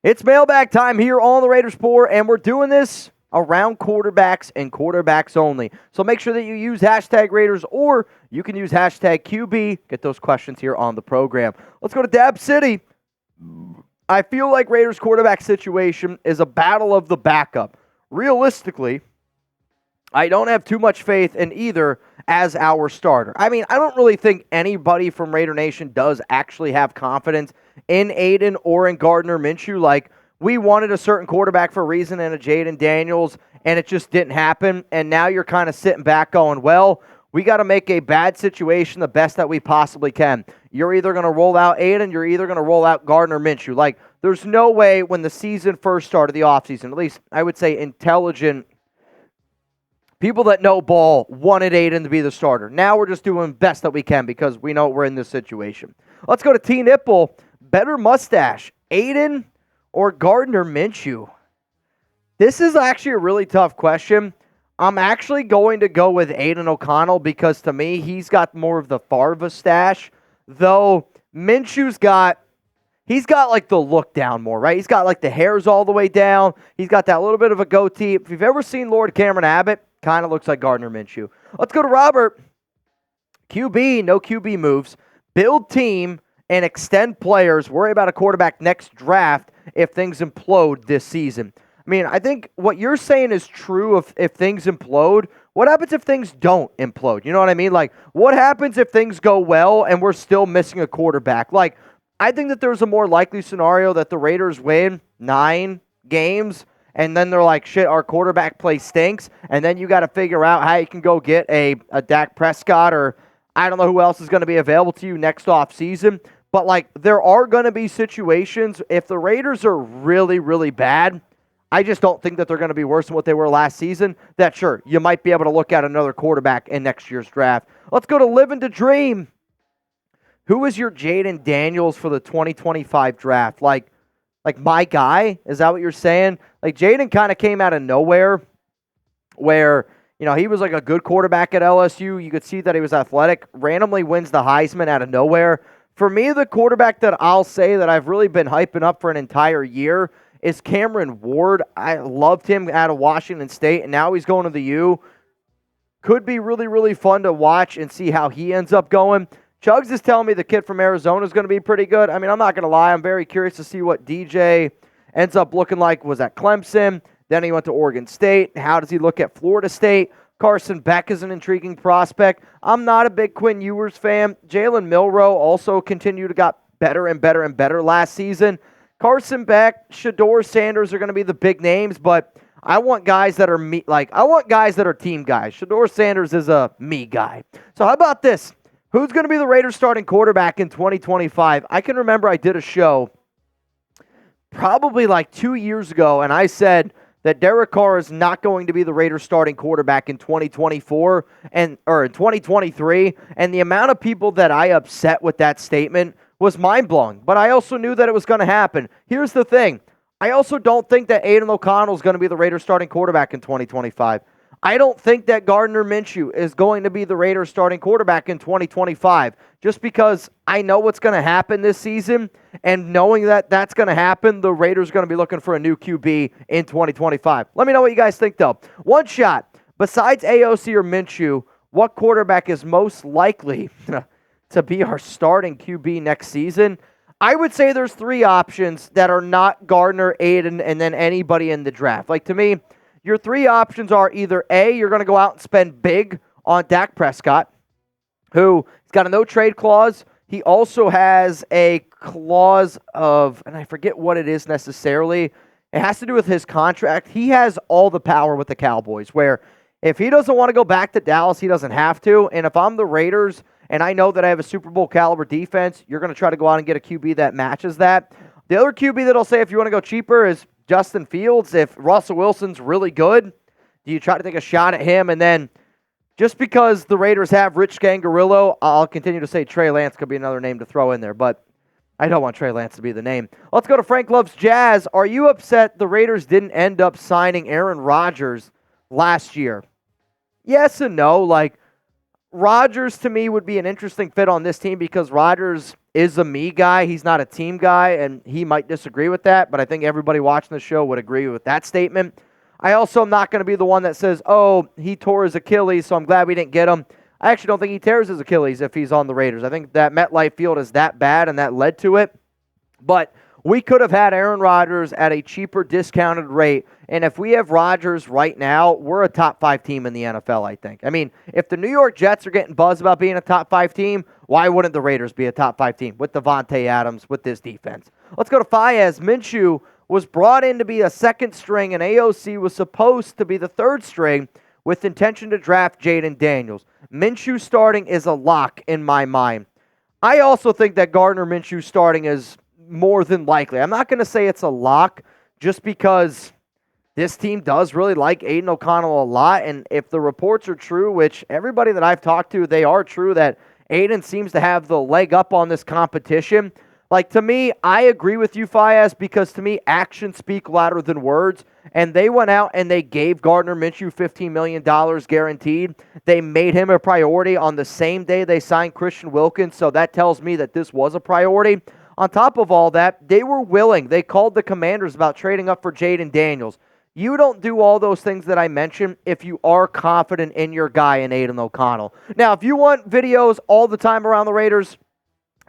It's mailbag time here on the Raiders Report, and we're doing this around quarterbacks and quarterbacks only. So make sure that you use hashtag Raiders, or you can use hashtag QB. Get those questions here on the program. Let's go to Dab City. I feel like Raiders quarterback situation is a battle of the backup. Realistically, I don't have too much faith in either as our starter. I mean, I don't really think anybody from Raider Nation does actually have confidence in Aidan or in Gardner Minshew. Like, we wanted a certain quarterback for a reason and a Jaden Daniels, and it just didn't happen. And now you're kind of sitting back going, well, we got to make a bad situation the best that we possibly can. You're either going to roll out Aidan, you're either going to roll out Gardner Minshew. Like, there's no way when the season first started, the offseason, at least I would say intelligent people that know ball wanted Aidan to be the starter. Now we're just doing best that we can because we know we're in this situation. Let's go to T. Nipple. Better mustache, Aidan or Gardner Minshew? This is actually a really tough question. I'm actually going to go with Aidan O'Connell because to me, he's got more of the Farva stash, though Minshew's got like the look down more, right? He's got like the hairs all the way down. He's got that little bit of a goatee. If you've ever seen Lord Cameron Abbott, kind of looks like Gardner Minshew. Let's go to Robert. QB, no QB moves. Build team and extend players. Worry about a quarterback next draft if things implode this season. I mean, I think what you're saying is true if things implode. What happens if things don't implode? You know what I mean? Like, what happens if things go well and we're still missing a quarterback? Like, I think that there's a more likely scenario that the Raiders win 9 games, and then they're like, shit, our quarterback play stinks, and then you got to figure out how you can go get a Dak Prescott, or I don't know who else is going to be available to you next offseason. But, like, there are going to be situations, if the Raiders are really, really bad, I just don't think that they're going to be worse than what they were last season, that, sure, you might be able to look at another quarterback in next year's draft. Let's go to Living to Dream. Who is your Jaden Daniels for the 2025 draft? Like my guy? Is that what you're saying? Like, Jaden kind of came out of nowhere where, you know, he was like a good quarterback at LSU. You could see that he was athletic. Randomly wins the Heisman out of nowhere. For me, the quarterback that I'll say that I've really been hyping up for an entire year is Cameron Ward. I loved him out of Washington State, and now he's going to the U. Could be really, really fun to watch and see how he ends up going. Chugs is telling me the kid from Arizona is going to be pretty good. I mean, I'm not going to lie. I'm very curious to see what DJ ends up looking like. Was at Clemson. Then he went to Oregon State. How does he look at Florida State? Carson Beck is an intriguing prospect. I'm not a big Quinn Ewers fan. Jalen Milroe also continued to got better and better and better last season. Carson Beck, Shador Sanders are going to be the big names, but I want guys that are me. Like, I want guys that are team guys. Shador Sanders is a me guy. So how about this? Who's going to be the Raiders starting quarterback in 2025? I can remember I did a show probably like 2 years ago, and I said that Derek Carr is not going to be the Raiders starting quarterback in 2024 or in 2023, and the amount of people that I upset with that statement was mind-blowing, but I also knew that it was going to happen. Here's the thing. I also don't think that Aidan O'Connell is going to be the Raiders starting quarterback in 2025. I don't think that Gardner Minshew is going to be the Raiders starting quarterback in 2025 just because I know what's going to happen this season, and knowing that that's going to happen, the Raiders are going to be looking for a new QB in 2025. Let me know what you guys think, though. One shot. Besides AOC or Minshew, what quarterback is most likely to be our starting QB next season? I would say there's 3 options that are not Gardner, Aidan, and then anybody in the draft. Like, to me, your 3 options are either A, you're going to go out and spend big on Dak Prescott, who's got a no-trade clause. He also has a clause of, and I forget what it is necessarily. It has to do with his contract. He has all the power with the Cowboys, where if he doesn't want to go back to Dallas, he doesn't have to. And if I'm the Raiders and I know that I have a Super Bowl caliber defense, you're going to try to go out and get a QB that matches that. The other QB that I'll say if you want to go cheaper is Justin Fields. If Russell Wilson's really good, do you try to take a shot at him? And then just because the Raiders have Rich Scangarillo, I'll continue to say Trey Lance could be another name to throw in there, but I don't want Trey Lance to be the name. Let's go to Frank Loves Jazz. Are you upset the Raiders didn't end up signing Aaron Rodgers last year? Yes and no. Like, Rodgers, to me, would be an interesting fit on this team because Rodgers is a me guy. He's not a team guy, and he might disagree with that, but I think everybody watching the show would agree with that statement. I also am not going to be the one that says, oh, he tore his Achilles, so I'm glad we didn't get him. I actually don't think he tears his Achilles if he's on the Raiders. I think that MetLife Field is that bad, and that led to it. But we could have had Aaron Rodgers at a cheaper, discounted rate. And if we have Rodgers right now, we're a top 5 team in the NFL, I think. I mean, if the New York Jets are getting buzzed about being a top 5 team, why wouldn't the Raiders be a top 5 team with Devontae Adams, with this defense? Let's go to Fayez. Minshew was brought in to be a second string, and AOC was supposed to be the third string with intention to draft Jaden Daniels. Minshew starting is a lock in my mind. I also think that Gardner Minshew starting is more than likely. I'm not going to say it's a lock just because this team does really like Aidan O'Connell a lot, and if the reports are true, which everybody that I've talked to, they are true, that Aidan seems to have the leg up on this competition. Like, to me, I agree with you, Fayez, because to me, actions speak louder than words, and they went out and they gave Gardner Minshew $15 million guaranteed. They made him a priority on the same day they signed Christian Wilkins, so that tells me that this was a priority. On top of all that, they were willing. They called the Commanders about trading up for Jaden Daniels. You don't do all those things that I mentioned if you are confident in your guy in Aidan O'Connell. Now, if you want videos all the time around the Raiders,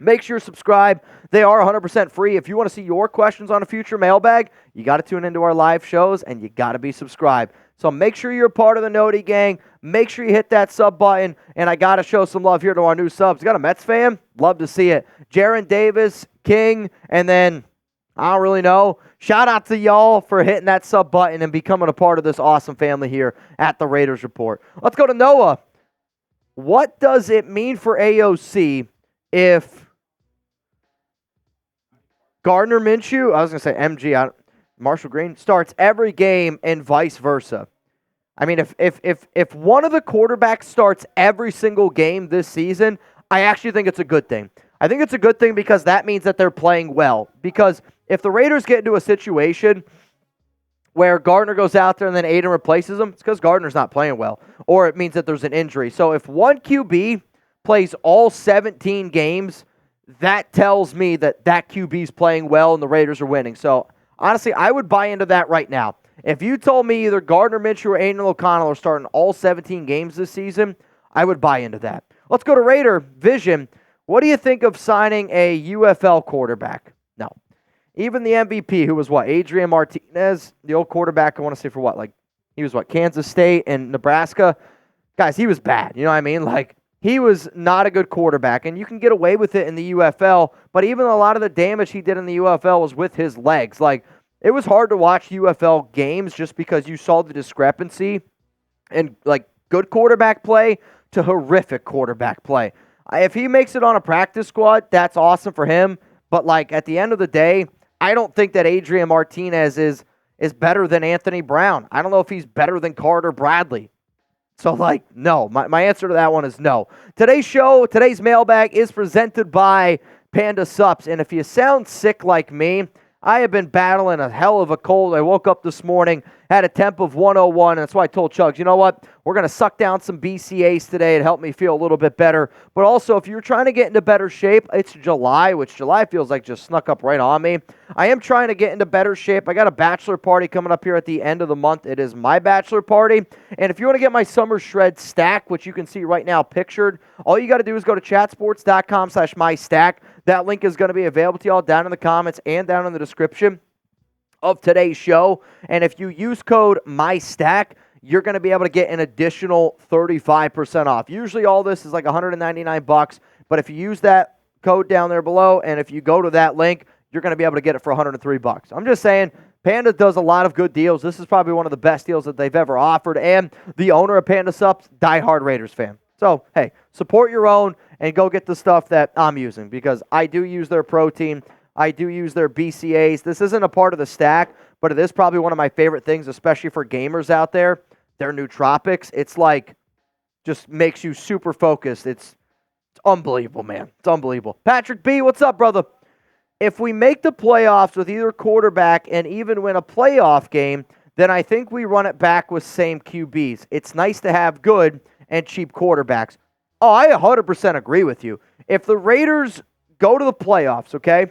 make sure you subscribe. They are 100% free. If you want to see your questions on a future mailbag, you got to tune into our live shows, and you got to be subscribed. So make sure you're part of the Noti gang. Make sure you hit that sub button. And I got to show some love here to our new subs. You got a Mets fan? Love to see it. Jaron Davis, King, and then I don't really know. Shout out to y'all for hitting that sub button and becoming a part of this awesome family here at the Raiders Report. Let's go to Noah. What does it mean for AOC if Gardner Minshew, I was going to say MG, Marshall Green, starts every game and vice versa? I mean, if one of the quarterbacks starts every single game this season, I actually think it's a good thing. I think it's a good thing because that means that they're playing well. Because if the Raiders get into a situation where Gardner goes out there and then Aidan replaces him, it's because Gardner's not playing well. Or it means that there's an injury. So if one QB plays all 17 games, that tells me that that QB's playing well and the Raiders are winning. So honestly, I would buy into that right now. If you told me either Gardner Minshew or Aidan O'Connell are starting all 17 games this season, I would buy into that. Let's go to Raider Vision. What do you think of signing a UFL quarterback? No. Even the MVP, who was what? Adrian Martinez, the old quarterback, I want to say for what? Like, he was what? Kansas State and Nebraska? Guys, he was bad. You know what I mean? Like, he was not a good quarterback, and you can get away with it in the UFL, but even a lot of the damage he did in the UFL was with his legs. Like, it was hard to watch UFL games just because you saw the discrepancy in, like, good quarterback play to horrific quarterback play. If he makes it on a practice squad, that's awesome for him, but, like, at the end of the day, I don't think that Adrian Martinez is better than Anthony Brown. I don't know if he's better than Carter Bradley. So, like, no. My answer to that one is no. Today's mailbag is presented by Panda Sups. And if you sound sick like me, I have been battling a hell of a cold. I woke up this morning, had a temp of 101, and that's why I told Chugs, you know what? We're going to suck down some BCAs today and help me feel a little bit better. But also, if you're trying to get into better shape, it's July, which July feels like just snuck up right on me. I am trying to get into better shape. I got a bachelor party coming up here at the end of the month. It is my bachelor party. And if you want to get my summer shred stack, which you can see right now pictured, all you got to do is go to chatsports.com/mystack. That link is going to be available to y'all down in the comments and down in the description of today's show. And if you use code MyStack, you're going to be able to get an additional 35% off. Usually all this is like $199, but if you use that code down there below, and if you go to that link, you're going to be able to get it for $103. I'm just saying, Panda does a lot of good deals. This is probably one of the best deals that they've ever offered, and the owner of Panda Sups, diehard Raiders fan. So, hey, support your own and go get the stuff that I'm using, because I do use their protein. I do use their BCAs. This isn't a part of the stack, but it is probably one of my favorite things, especially for gamers out there. Their nootropics, it's like, just makes you super focused. It's unbelievable, man. It's unbelievable. Patrick B., what's up, brother? If we make the playoffs with either quarterback and even win a playoff game, then I think we run it back with same QBs. It's nice to have good and cheap quarterbacks. Oh, I 100% agree with you. If the Raiders go to the playoffs, okay?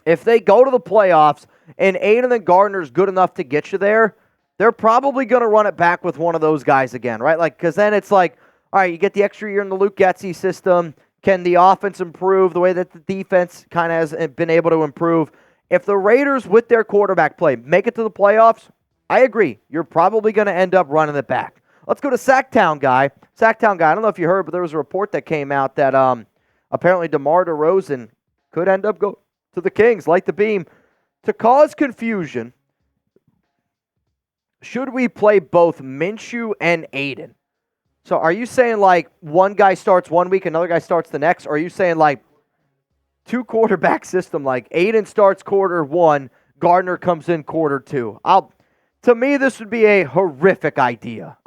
If they go to the playoffs and Aidan and Gardner's good enough to get you there, they're probably going to run it back with one of those guys again, right? Like, because then it's like, all right, you get the extra year in the Luke Getsy system. Can the offense improve the way that the defense kind of has been able to improve? If the Raiders, with their quarterback play, make it to the playoffs, I agree. You're probably going to end up running it back. Let's go to Sacktown Guy. Sacktown Guy, I don't know if you heard, but there was a report that came out that apparently DeMar DeRozan could end up go to the Kings, light the beam. To cause confusion, should we play both Minshew and Aidan? So are you saying like one guy starts 1 week, another guy starts the next? Or are you saying like two quarterback system, like Aidan starts quarter one, Gardner comes in quarter two? To me, this would be a horrific idea.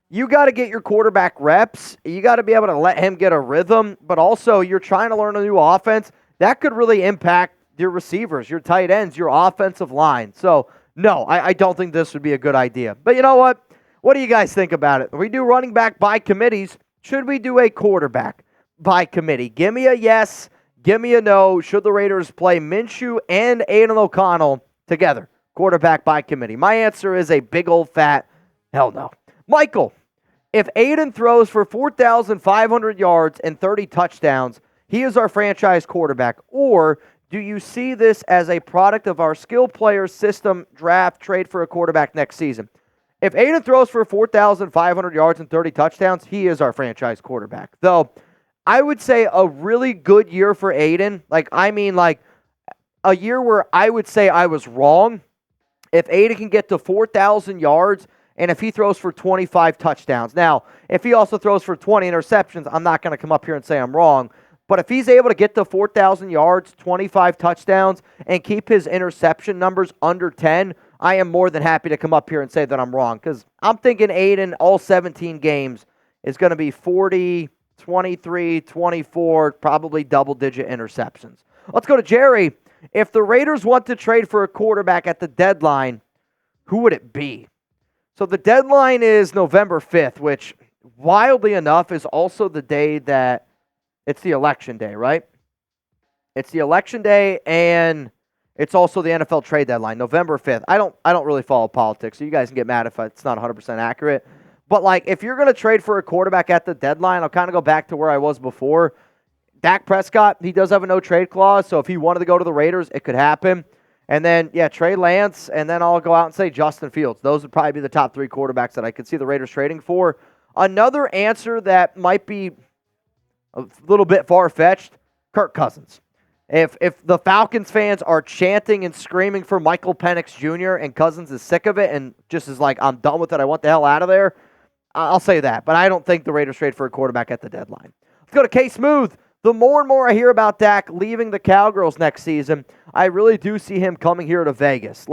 You got to get your quarterback reps. You got to be able to let him get a rhythm, but also you're trying to learn a new offense. That could really impact your receivers, your tight ends, your offensive line. So, no, I don't think this would be a good idea. But you know what? What do you guys think about it? We do running back by committees. Should we do a quarterback by committee? Give me a yes. Give me a no. Should the Raiders play Minshew and Aidan O'Connell together? Quarterback by committee. My answer is a big old fat hell no. Michael, if Aidan throws for 4,500 yards and 30 touchdowns, he is our franchise quarterback. Or do you see this as a product of our skill player system draft trade for a quarterback next season? If Aidan throws for 4,500 yards and 30 touchdowns, he is our franchise quarterback. Though, I would say a really good year for Aidan, like a year where I would say I was wrong. If Aidan can get to 4,000 yards and if he throws for 25 touchdowns. Now, if he also throws for 20 interceptions, I'm not going to come up here and say I'm wrong. But if he's able to get to 4,000 yards, 25 touchdowns, and keep his interception numbers under 10, I am more than happy to come up here and say that I'm wrong. Because I'm thinking Aidan, all 17 games, is going to be 40, 23, 24, probably double-digit interceptions. Let's go to Jerry. If the Raiders want to trade for a quarterback at the deadline, who would it be? So the deadline is November 5th, which, wildly enough, is also the day that it's the election day, right? It's the election day, and it's also the NFL trade deadline, November 5th. I don't really follow politics, so you guys can get mad if it's not 100% accurate. But, like, if you're going to trade for a quarterback at the deadline, I'll kind of go back to where I was before. Dak Prescott, he does have a no-trade clause, so if he wanted to go to the Raiders, it could happen. And then, Trey Lance, and then I'll go out and say Justin Fields. Those would probably be the top three quarterbacks that I could see the Raiders trading for. Another answer that might be a little bit far-fetched, Kirk Cousins. If the Falcons fans are chanting and screaming for Michael Penix Jr. and Cousins is sick of it and just is like, I'm done with it, I want the hell out of there, I'll say that. But I don't think the Raiders trade for a quarterback at the deadline. Let's go to K-Smooth. The more and more I hear about Dak leaving the Cowgirls next season, I really do see him coming here to Vegas.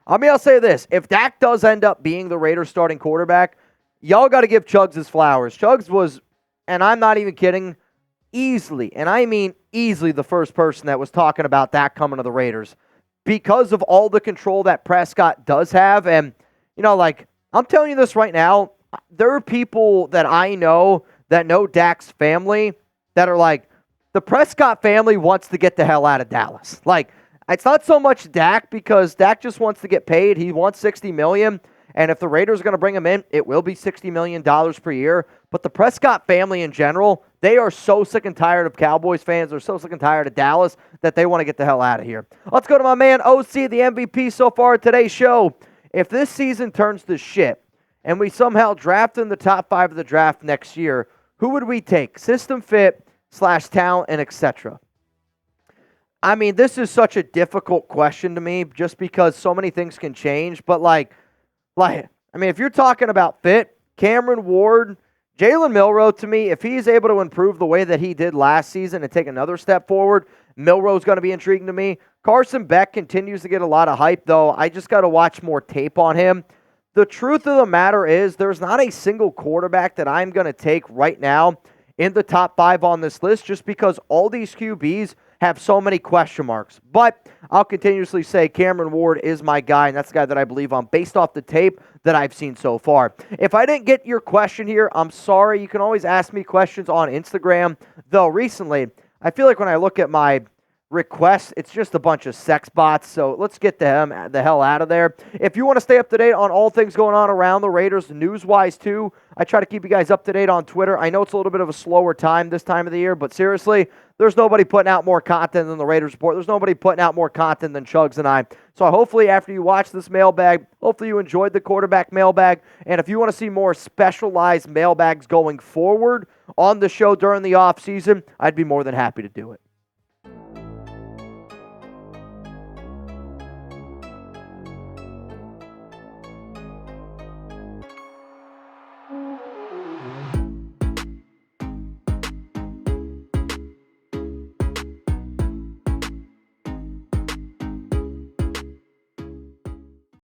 I'll say this. If Dak does end up being the Raiders starting quarterback, y'all got to give Chugs his flowers. Chugs was, and I'm not even kidding, easily, and I mean easily, the first person that was talking about Dak coming to the Raiders because of all the control that Prescott does have. And, I'm telling you this right now, there are people that I know that know Dak's family that are like, the Prescott family wants to get the hell out of Dallas. It's not so much Dak because Dak just wants to get paid. He wants $60 million. And if the Raiders are going to bring him in, it will be $60 million per year. But the Prescott family in general, they are so sick and tired of Cowboys fans. They're so sick and tired of Dallas that they want to get the hell out of here. Let's go to my man OC, the MVP so far at today's show. If this season turns to shit and we somehow draft in the top 5 of the draft next year, who would we take? System fit / talent and etc. I mean, this is such a difficult question to me just because so many things can change. But if you're talking about fit, Cameron Ward, Jalen Milroe, to me, if he's able to improve the way that he did last season and take another step forward, Milroe's going to be intriguing to me. Carson Beck continues to get a lot of hype, though. I just got to watch more tape on him. The truth of the matter is there's not a single quarterback that I'm going to take right now in the top 5 on this list just because all these QBs have so many question marks. But I'll continuously say Cameron Ward is my guy, and that's the guy that I believe on based off the tape that I've seen so far. If I didn't get your question here, I'm sorry. You can always ask me questions on Instagram. Though recently, I feel like when I look at my requests, it's just a bunch of sex bots, so let's get the hell out of there. If you want to stay up to date on all things going on around the Raiders, news-wise too, I try to keep you guys up to date on Twitter. I know it's a little bit of a slower time this time of the year, but seriously, there's nobody putting out more content than the Raiders Report. There's nobody putting out more content than Chugs and I. So hopefully after you watch this mailbag, hopefully you enjoyed the quarterback mailbag, and if you want to see more specialized mailbags going forward on the show during the offseason, I'd be more than happy to do it.